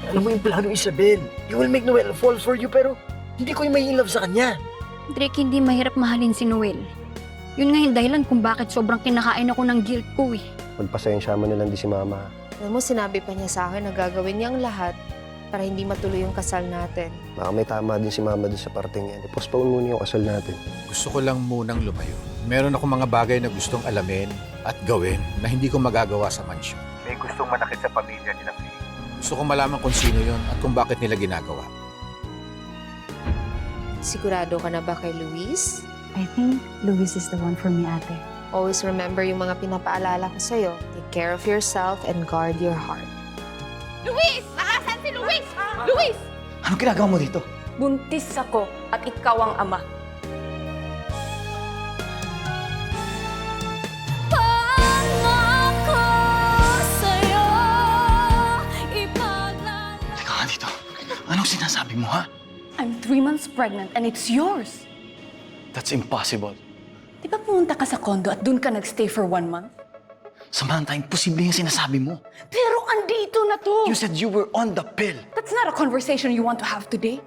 Alam mo yung plano, Isabel. You will make Noel fall for you, pero hindi ko yung may love sa kanya. Drake, hindi mahirap mahalin si Noel. Yun nga yung dahilan kung bakit sobrang kinakain ako ng guilt ko eh. Magpasensya mo na lang di si Mama. Alam mo, sinabi pa niya sa akin na gagawin niya ang lahat para hindi matuloy yung kasal natin. Baka may tama din si Mama doon sa parteng yan. I-postpone muna yung kasal natin. Gusto ko lang munang lumayo. Meron akong mga bagay na gustong alamin at gawin na hindi ko magagawa sa mansyon. May gustong manakit sa pamilya nila, Faye. Gusto kong malaman kung sino yon at kung bakit nila ginagawa. Sigurado ka na ba kay Luis? I think Luis is the one for me, ate. Always remember yung mga pinapaalala ko sa'yo. Take care of yourself and guard your heart. Luis! Nakasan si Luis! Luis! Anong ginagawa mo dito? Buntis ako at ikaw ang ama. Teka nga dito. Anong sinasabi mo, ha? I'm 3 months pregnant and it's yours. That's impossible. Di ba pumunta ka sa condo at dun ka nagstay for 1 month? Samantha, imposible yung sinasabi mo. Pero andito na to! You said you were on the pill. That's not a conversation you want to have today.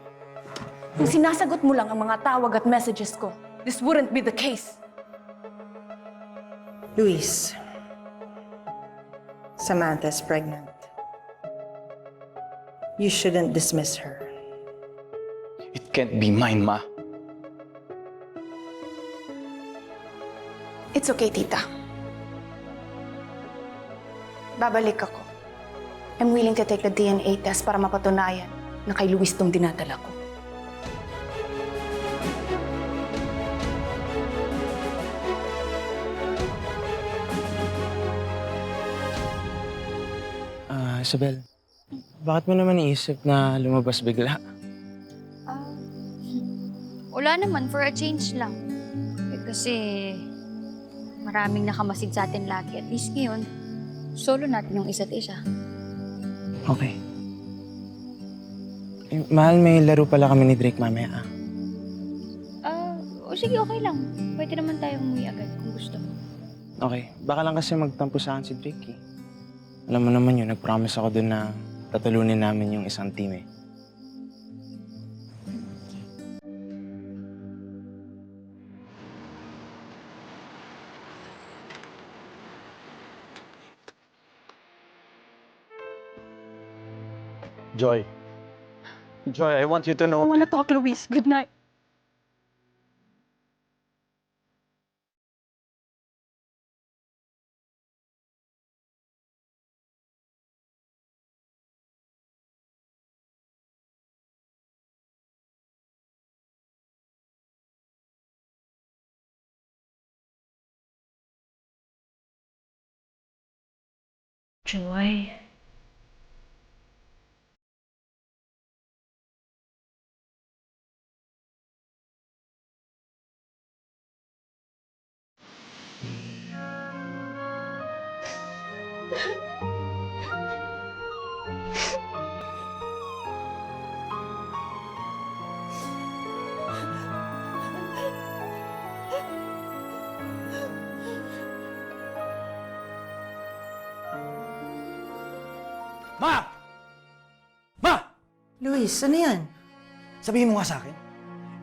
Kung sinasagot mo lang ang mga tawag at messages ko, this wouldn't be the case. Luis, Samantha's pregnant. You shouldn't dismiss her. It can't be mine, Ma. It's okay, tita. Babalik ako. I'm willing to take the DNA test para mapatunayan na kay Luis tong dinadala ko. Isabel, bakit mo naman iisip na lumabas bigla? Wala naman, for a change lang. Eh, kasi maraming nakamasid sa atin lagi. At least ngayon, solo natin yung isa't isa. Okay. Eh, mahal, may laro pala kami ni Drake mamaya. O sige, okay lang. Pwede naman tayong umuwi agad kung gusto mo. Okay, baka lang kasi magtampo sa akin si Drake eh. Alam mo naman yun, nag-promise ako dun na tatalunin namin yung isang team eh. Joy. Joy, I want you to know... I wanna talk, Luis. Good night. Joy. Ma! Ma! Luis, ano yan? Sabihin mo nga sa akin,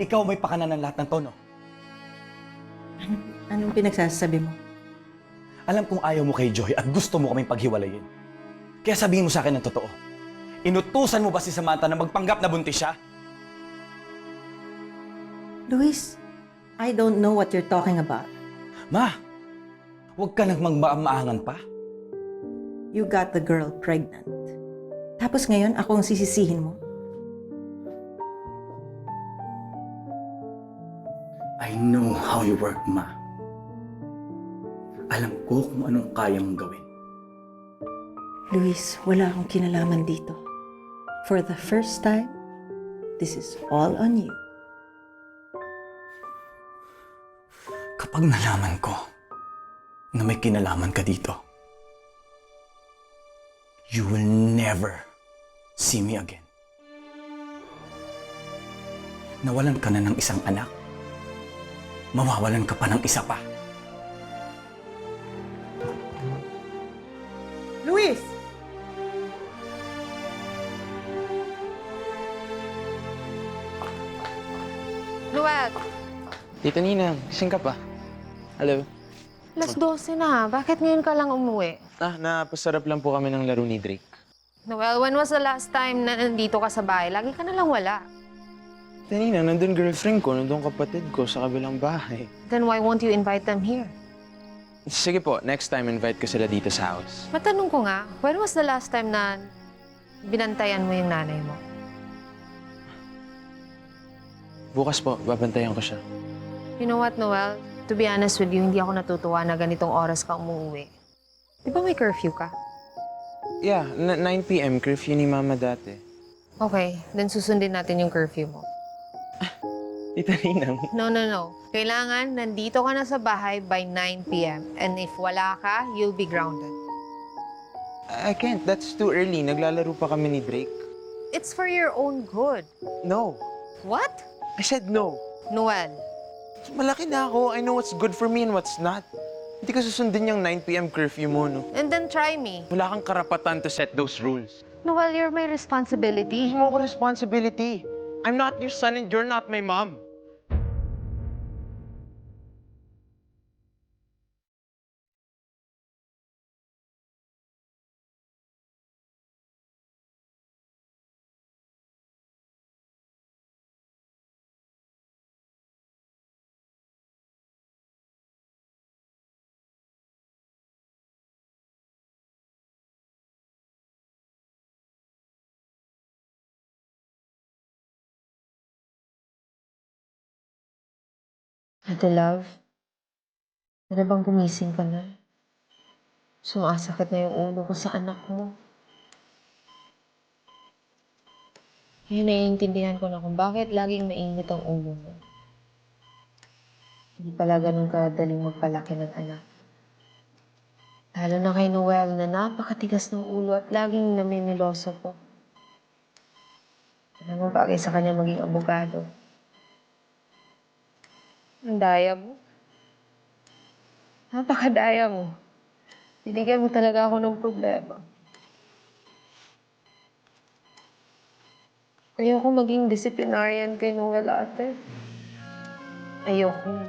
ikaw may pakanan ng lahat ng tono. Anong pinagsasabi mo? Alam kong ayaw mo kay Joy at gusto mo kaming paghiwalayin. Kaya sabihin mo sa akin ng totoo. Inutusan mo ba si Samantha na magpanggap na buntis siya? Luis, I don't know what you're talking about. Ma! Huwag ka nang magmaang-maangan pa. You got the girl pregnant. Tapos ngayon, ako ang sisisihin mo? I know how you work, Ma. Alam ko kung anong kaya mong gawin. Luis, wala akong kinalaman dito. For the first time, this is all on you. Kapag nalaman ko na may kinalaman ka dito, you will never see me again. Nawalan ka na ng isang anak, mawawalan ka pa ng isa pa. Luis! Dad! Tita Nina, gising ka pa? Hello? Alas 12 na. Bakit ngayon ka lang umuwi? Napasarap lang po kami ng laro ni Drake. Noel, when was the last time na nandito ka sa bahay? Lagi ka na lang wala. Tita Nina, nandun girlfriend ko, nandun kapatid ko sa kabilang bahay. Then why won't you invite them here? Sige po, next time invite ko sila dito sa house. Matanong ko nga, when was the last time na binantayan mo yung nanay mo? Bukas po, babantayan ko siya. You know what, Noel? To be honest with you, hindi ako natutuwa na ganitong oras ka umuwi. Di ba may curfew ka? Yeah, 9 p.m. curfew ni Mama dati. Okay, then susundin natin yung curfew mo. Tita Nina, No. Kailangan nandito ka na sa bahay by 9 p.m. And if wala ka, you'll be grounded. I can't. That's too early. Naglalaro pa kami ni Drake. It's for your own good. No. What? I said no. Noel, Malaki na ako. I know what's good for me and what's not. Hindi ko susundin yung 9 p.m. curfew mo, no? and then try me. Wala kang karapatan to set those rules. Noel, you're my responsibility. Hindi mo ako responsibility. I'm not your son and you're not my mom. Ate Love, ano bang gumising ka na? Sumasakit na yung ulo ko sa anak mo. Kaya naiintindihan ko na kung bakit laging mainit ang ulo mo. Hindi pala ganun kadaling magpalaki ng anak. Lalo na kay Noel na napakatigas ng ulo at laging namimiloso po. Alam mo, bagay sa kanya maging abogado. Ang daya mo. Napakadaya mo. Binigyan mo talaga ako ng problema. Ayoko maging disciplinarian kay Noel, ate. Ayoko.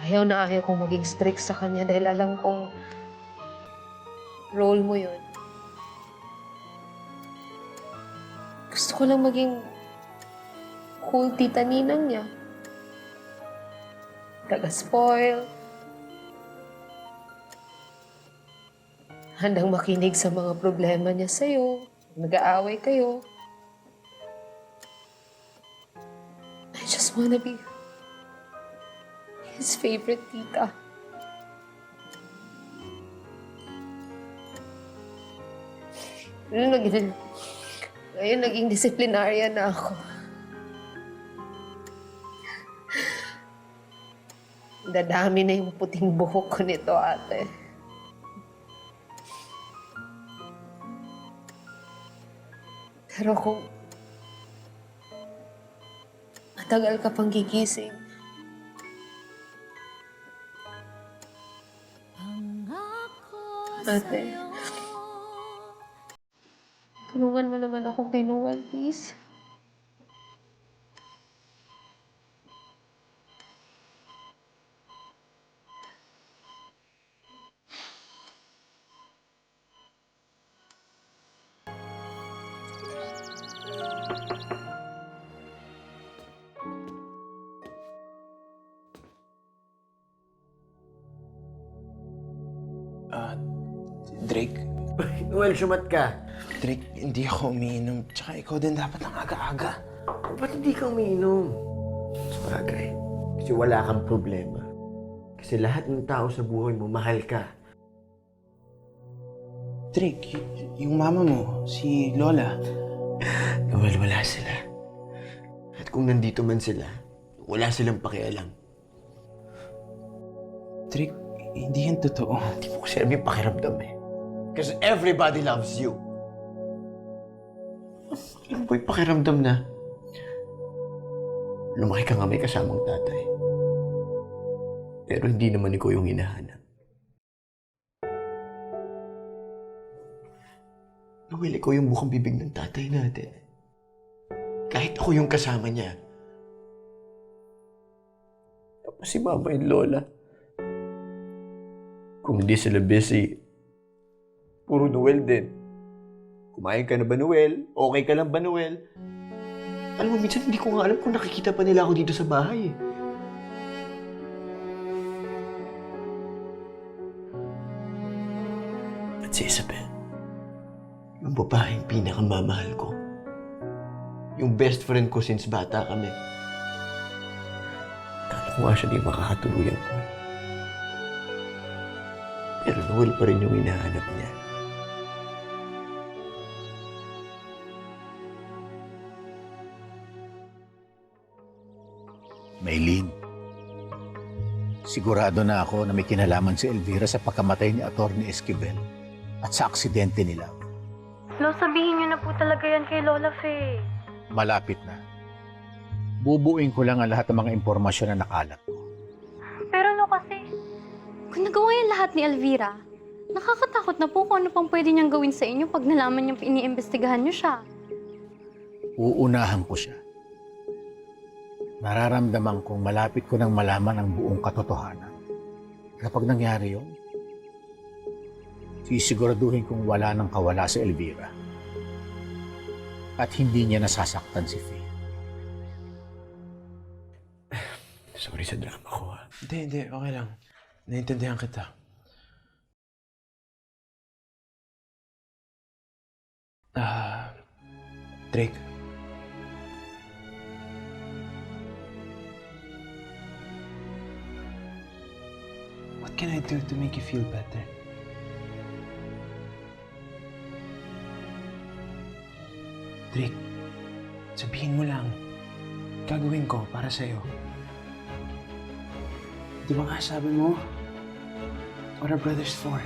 Ayaw kong maging strict sa kanya dahil alam kong role mo yun. Gusto ko lang maging cool tita ninang niya. Taga-spoil. Handang makinig sa mga problema niya sa'yo. Nag-aaway kayo. I just wanna be his favorite tita. Ngayon naging disciplinarian na ako. Dadami na yung puting buhok ko nito, ate. Pero kung matagal ka pang gigising, ate, tulungan mo naman ako kay Noel, please. Drake? Noel, sumat ka. Drake, hindi ako umiinom. Tsaka ikaw din dapat ang aga-aga. Ba't hindi ka umiinom? Sabagay. Kasi wala kang problema. Kasi lahat ng tao sa buhay mo, mahal ka. Drake, yung mama mo, si Lola. Noel, wala sila. At kung nandito man sila, wala silang pakialam. Drake, hindi yan totoo. Hindi mo kasi alam yung pakiramdam eh. Because everybody loves you. Alam mo yung pakiramdam na lumaki ka nga may kasamang tatay. Pero hindi naman ikaw yung hinahanap. Noel, ikaw yung bukang bibig ng tatay natin. Kahit ako yung kasama niya, si Mama and Lola. Kung hindi sila busy, puro Noel din. Kumain ka na ba, Noel? Okay ka lang ba, Noel? Alam mo, minsan hindi ko nga alam kung nakikita pa nila ako dito sa bahay eh. At si Isabel, yung babaeng pinakamamahal ko. Yung best friend ko since bata kami. Kala ko nga siya di makakatuluyan ko. Pero Noel pa rin yung hinahanap niya. Maylene, sigurado na ako na may kinalaman si Elvira sa pagkamatay ni Atty. Esquivel at sa aksidente nila. Lo, sabihin niyo na po talaga yan kay Lola Faye. Malapit na. Bubuuin ko lang ang lahat ng mga impormasyon na nakalat ko. Pero no kasi, Kung nagawa yan lahat ni Elvira, nakakatakot na po kung ano pang pwede niyang gawin sa inyo pag nalaman niyang iniimbestigahan niyo siya. Uunahan ko siya. Nararamdaman kong malapit ko nang malaman ang buong katotohanan. Kapag nangyari yun, sisiguraduhin kong wala nang kawala si Elvira. At hindi niya nasasaktan si Faye. Sorry sa drama ko ha. Hindi. Okay lang. Naiintindihan kita. Drake. What can I do to make you feel better? Drake, sabihin mo lang. Gagawin ko para sa'yo. Di ba nga sabi mo? What are brothers for?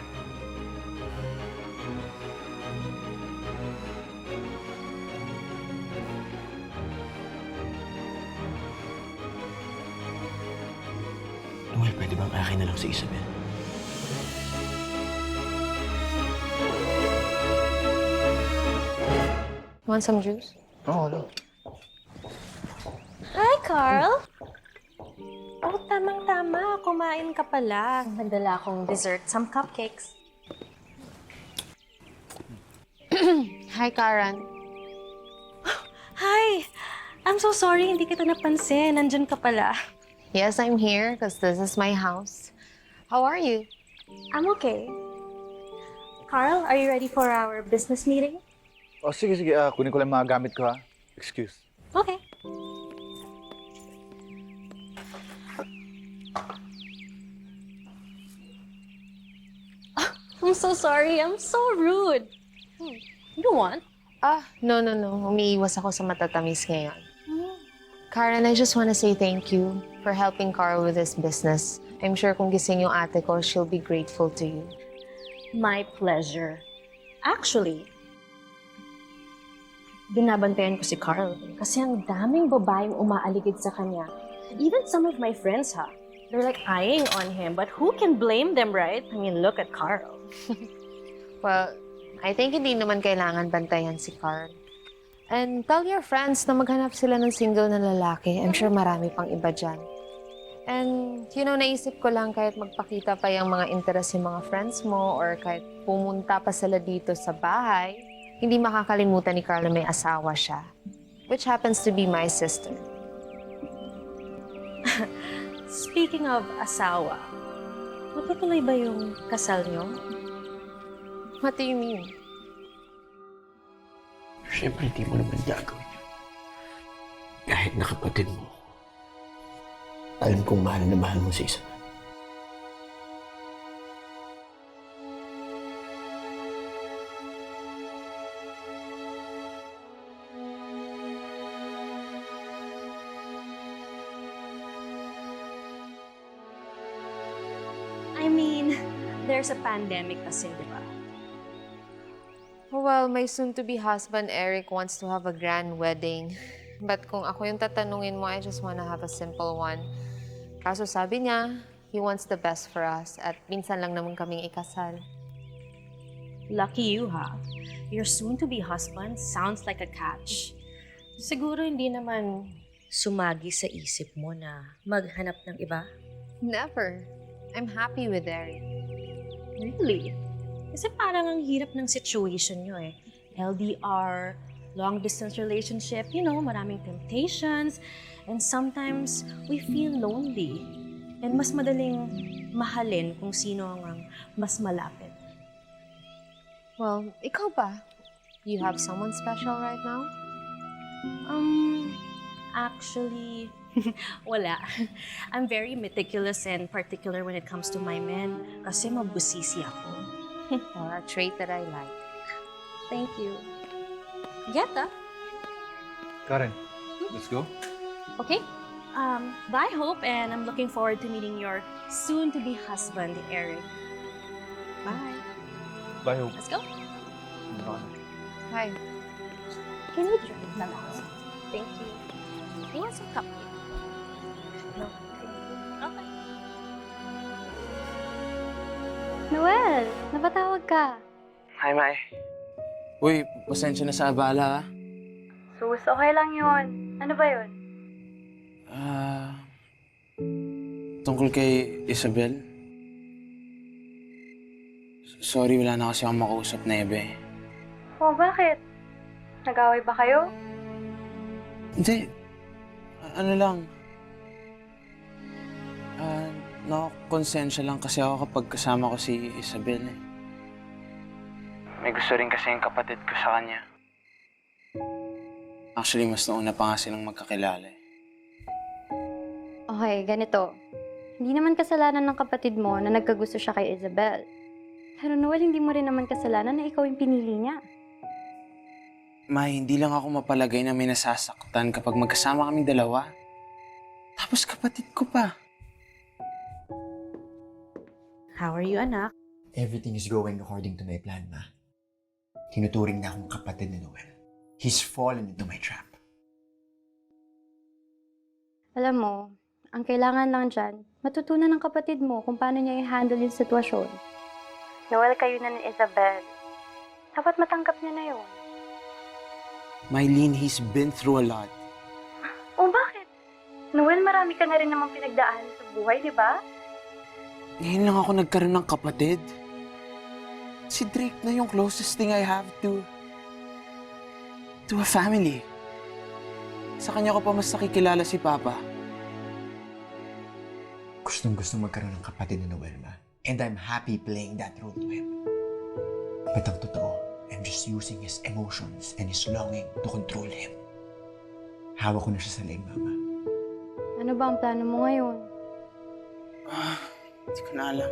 Noel, pwede bang akin na lang si Isabel? Want some juice? Oo, no. Hi, Carl! Oh, tamang-tama. Kumain ka pala. Nagdala akong dessert, some cupcakes. Hi, Karen. Hi! I'm so sorry, hindi kita napansin. Nandyan ka pala. Yes, I'm here because this is my house. How are you? I'm okay. Carl, are you ready for our business meeting? O sige, kunin ko lang mga gamit ko ha. Excuse. Okay. I'm so sorry. I'm so rude. You want? No. Umiiwas ako sa matatamis ngayon. Karen, I just want to say thank you for helping Carl with his business. I'm sure kung gising yung ate ko, she'll be grateful to you. My pleasure. Actually, binabantayan ko si Carl kasi ang daming babaeng umaaligid sa kanya. Even some of my friends, ha? They're like eyeing on him, but who can blame them, right? I mean, look at Carl. Well, I think hindi naman kailangan bantayan si Carl. And tell your friends na maghanap sila ng single na lalaki. I'm sure marami pang iba dyan. And, naisip ko lang kahit magpakita pa yung mga interest yung mga friends mo or kahit pumunta pa sila dito sa bahay, hindi makakalimutan ni Carl na may asawa siya. Which happens to be my sister. Speaking of asawa, matutuloy ba yung kasal niyo? What do you mean? Siyempre, hindi mo naman gagawin yun. Kahit na kapatid mo, alam kong mahal na mahal mo si Isabel. I mean, there's a pandemic kasi, di ba? Well, my soon-to-be husband, Eric, wants to have a grand wedding. But kung ako yung tatanungin mo, I just wanna have a simple one. Kaso sabi niya, he wants the best for us at minsan lang naman kaming ikasal. Lucky you, ha? Your soon-to-be husband sounds like a catch. Siguro hindi naman sumagi sa isip mo na maghanap ng iba? Never. I'm happy with Eric. Really? Kasi parang ang hirap ng situation nyo eh. LDR, long-distance relationship, maraming temptations, and sometimes we feel lonely. And mas madaling mahalin kung sino ang mas malapit. Well, ikaw ba? You have someone special right now? Actually, wala. I'm very meticulous and particular when it comes to my men kasi mabusisi ako. Well, a trait that I like. Thank you. Geta? Karen, let's go. Okay. Bye, Hope, and I'm looking forward to meeting your soon-to-be husband, Eric. Bye. Bye, Hope. Let's go. Hi. Can we drink na lang? Thank you. You want some cupcake? No. Okay. Noel, napatawag ka. Hi, Mai. Uy, pasensya na sa abala, ha? Sus, okay lang yun. Ano ba yun? Tungkol kay Isabel. Sorry, wala na kasi akong makausap na iba eh. Oh, bakit? Nag-away ba kayo? Hindi. Ano lang. Nakakonsensya lang kasi ako kapag kasama ko si Isabel eh. May gusto rin kasi yung kapatid ko sa kanya. Actually, mas nauna pa nga silang magkakilala eh. Okay, ganito. Hindi naman kasalanan ng kapatid mo na nagkagusto siya kay Isabel. Pero Noel, hindi mo rin naman kasalanan na ikaw yung pinili niya. May, hindi lang ako mapalagay na may nasasaktan kapag magkasama kaming dalawa. Tapos kapatid ko pa. How are you, anak? Everything is going according to my plan, Ma. Tinuturing na akong kapatid ni Noel. He's fallen into my trap. Alam mo, ang kailangan lang dyan, matutunan ng kapatid mo kung paano niya i-handle yung sitwasyon. Noel, kayo na ni Isabel. Dapat matanggap niya na yun. Mylene, he's been through a lot. Oh, bakit? Noel, marami ka na rin namang pinagdaanan sa buhay, di ba? Ngayon lang ako nagkaroon ng kapatid. Si Drake na yung closest thing I have to a family. Sa kanya ko pa mas nakikilala si Papa. Gustong-gusto magkaroon ng kapatid ni Noel, Ma. And I'm happy playing that role to him. But ang totoo, I'm just using his emotions and his longing to control him. Hawak ko na siya sa leeg, Mama. Ano ba ang plano mo ngayon? Hindi ko na alam.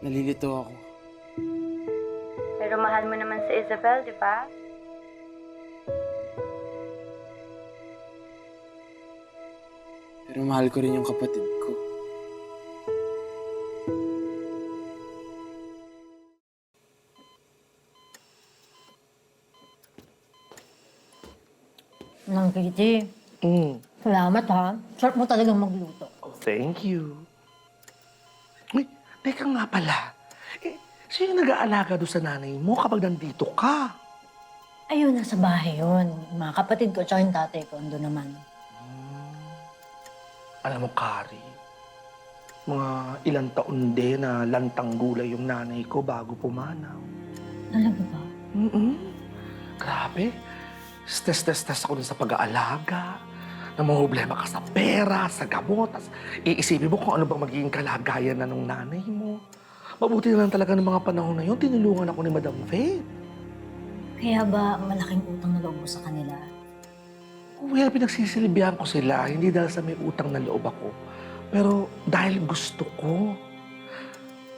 Nalilito ako. Pero mahal mo naman si Isabel, di ba? Pero mahal ko rin yung kapatid ko. Nang Kitty. Salamat ha. Sarap mo talagang magluto. Oh, thank you. Uy, teka nga pala. Sino nag-aalaga doon sa nanay mo kapag nandito ka? Ayun, nasa bahay yun. Mga kapatid ko, tsaka yung tatay ko, ando naman. Alam mo, Kari, mga ilang taon din na lantang gulay yung nanay ko bago pumanaw. Talaga ba? Grabe. Stress ako dun sa pag-aalaga. Namumblema ka sa pera, sa gamot. Tas iisipin mo kung ano bang magiging kalagayan na ng nanay mo. Mabuti na lang talaga ng mga panahon na yun, tinulungan ako ni Madam Faith. Kaya ba malaking utang na loob mo sa kanila? Well, pinagsisilbihan ko sila, hindi dahil sa may utang na loob ako, pero dahil gusto ko.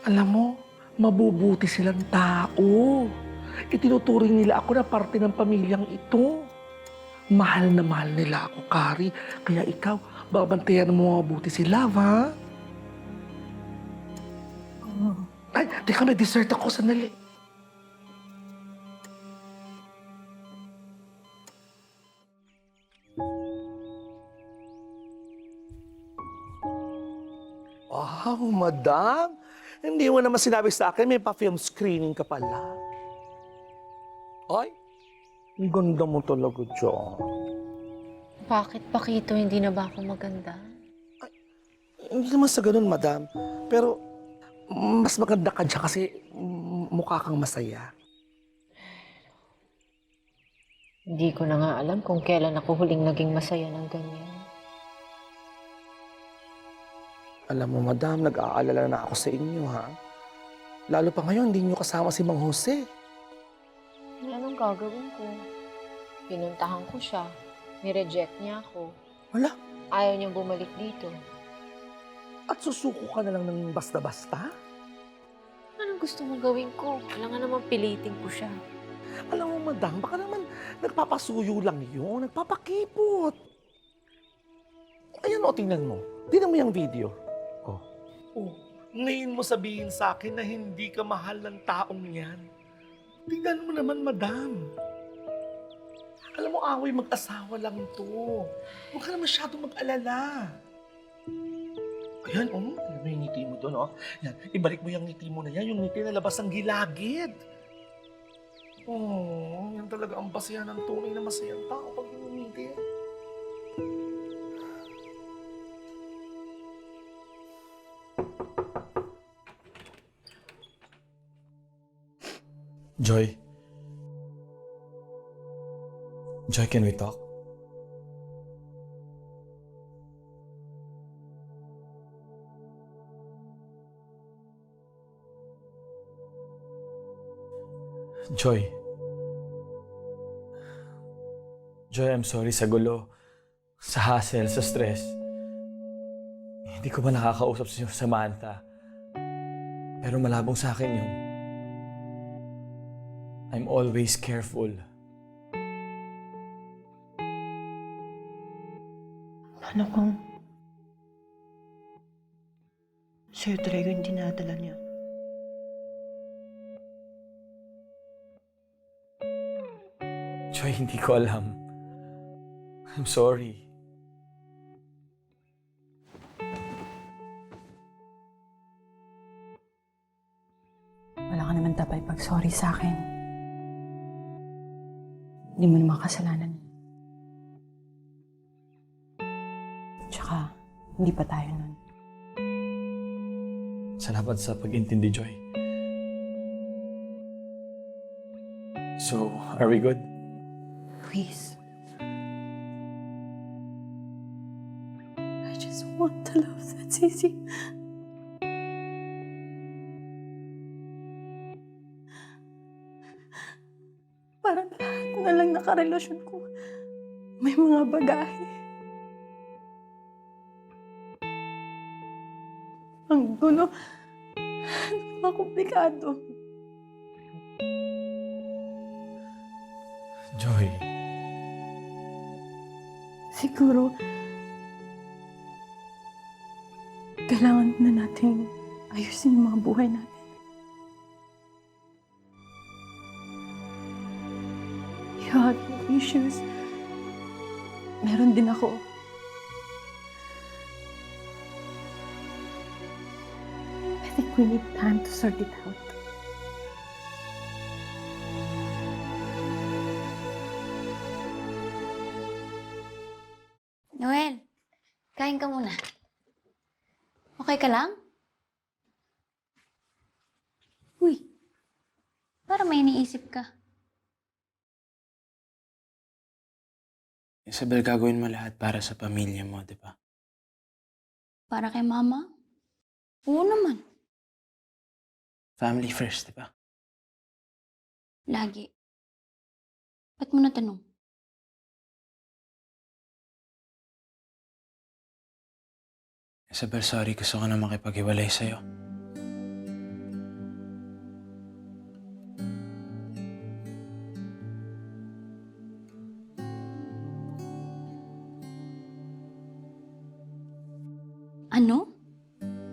Alam mo, mabubuti silang tao. Itinuturing nila ako na parte ng pamilyang ito. Mahal na mahal nila ako, Kari. Kaya ikaw, babantayan mo mabuti si Love, ha? Ay, teka, may dessert ako. Sandali. Wow, madam. Hindi mo naman sinabi sa akin, may pa-film screening ka pala. Ay, ang ganda mo talaga, John. Bakit, Pakito, hindi na ba ako maganda? Hindi naman sa ganun, madam. Pero mas maganda ka dyan kasi mukha kang masaya. Hindi ko na nga alam kung kailan ako huling naging masaya ng ganyan. Alam mo, madam, nag-aalala na ako sa inyo, ha? Lalo pa ngayon, hindi nyo kasama si Mang Jose. Anong gagawin ko? Pinuntahan ko siya. Nireject niya ako. Wala. Ayaw niyang bumalik dito. At susuko ka na lang ng basta-basta? Anong gusto mong gawin ko? Kailangan naman pilitin ko siya. Alam mo, madam, baka naman nagpapasuyo lang yun, nagpapakipot. Ayan o, tingnan mo. Tingnan mo yung video. Ngayon mo sabihin sa akin na hindi ka mahal ng taong yan. Tingnan mo naman, madam. Alam mo, away mag-asawa lang to. Huwag ka na masyadong mag-alala. Ayan, tingnan mo yung ngiti mo doon, Yan, ibalik mo yung ngiti mo na yan, yung ngiti na labas ang gilagid. Yan talaga ang basihan ng tunay na masayang tao pag ngumiti. Joy. Joy, can we talk? Joy. Joy, I'm sorry sa gulo, sa hassle, sa stress. Hindi ko ba nakakausap si Samantha? Pero malabong sa akin yun. I'm always careful. Ano kung sa'yo talaga yung dinadala niya? Joy, hindi ko alam. I'm sorry. Wala ka naman dapat ipag-sorry sa akin. Hindi mo naman kasalanan. Tsaka, hindi pa tayo nun. Salamat sa pag-intindi, Joy. So, are we good? Please. I just want the love that's easy. Parang lahat na lang nakarelasyon ko. May mga bagahe. Ang gulo. Ang komplikado. Joy. Siguro, kailangan na nating ayusin yung mga buhay natin. You have your issues. Meron din ako. I think we need time to sort it out. Noel, kain ka muna. Okay ka lang? Uy, parang may iniisip ka. Isabel, gagawin mo lahat para sa pamilya mo, di ba? Para kay mama? Oo naman. Family first, di ba? Lagi. Ba't mo natanong? Isabel, sorry. Gusto ko na makipag-iwalay sa'yo. Ano?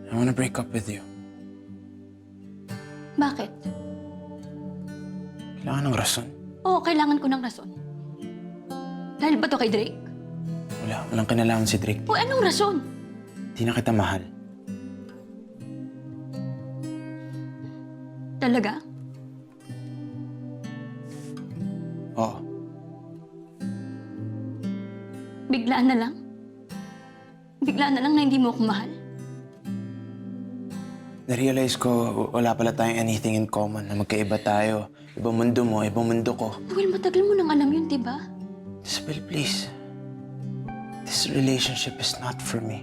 I wanna break up with you. Bakit? Kailangan ng rason. Oo, kailangan ko ng rason. Dahil ba to kay Drake? Walang kinalaman si Drake. O anong rason? Di na kita mahal. Talaga? Oo. Biglaan na lang? Biglaan na lang na hindi mo ako mahal? Na-realize ko, wala pala tayong anything in common na magkaiba tayo. Ibang mundo mo, ibang mundo ko. Noel, matagal mo nang alam yun, di ba? Isabel, please. This relationship is not for me.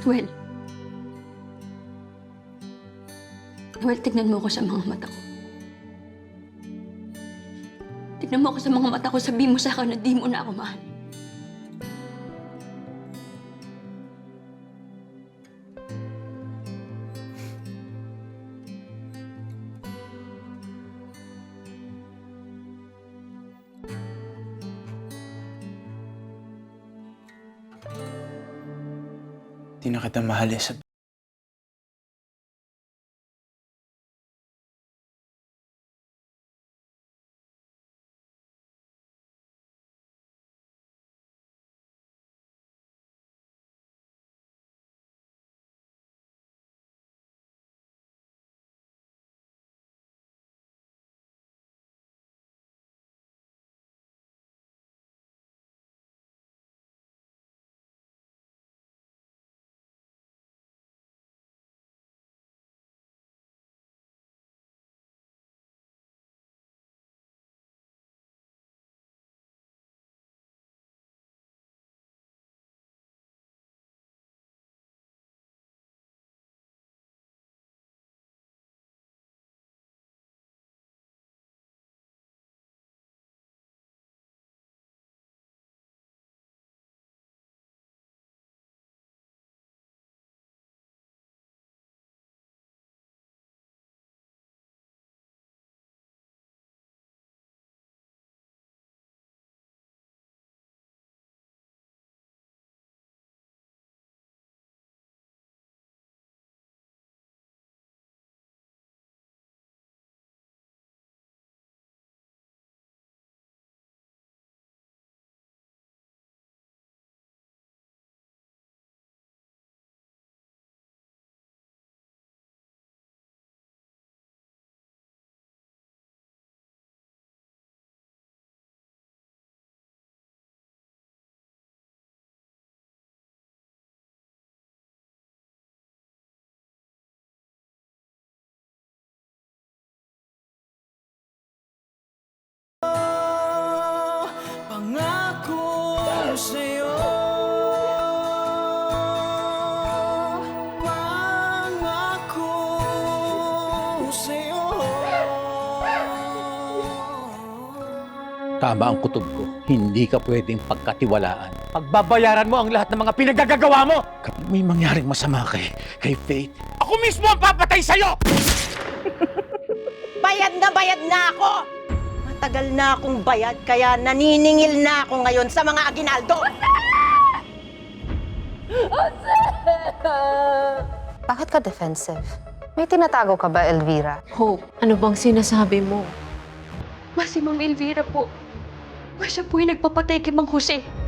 Noel. Noel, tignan mo ako sa mga mata ko. Tignan mo ako sa mga mata ko, sabihin mo sa akin na di mo na ako mahal. Di na kita mahal, Isabel. Tama ang kutob ko. Hindi ka pwedeng pagkatiwalaan. Pagbabayaran mo ang lahat ng mga pinagagagawa mo! Kapag may mangyaring masama kay Faith, ako mismo ang papatay sa'yo! Bayad na ako! Matagal na akong bayad, kaya naniningil na ako ngayon sa mga aginaldo! Bakit ka defensive? May tinatago ka ba, Elvira? Hope, Ano bang sinasabi mo? si Ma'am Elvira po. Siya po yung nagpapatay kay Mang Jose.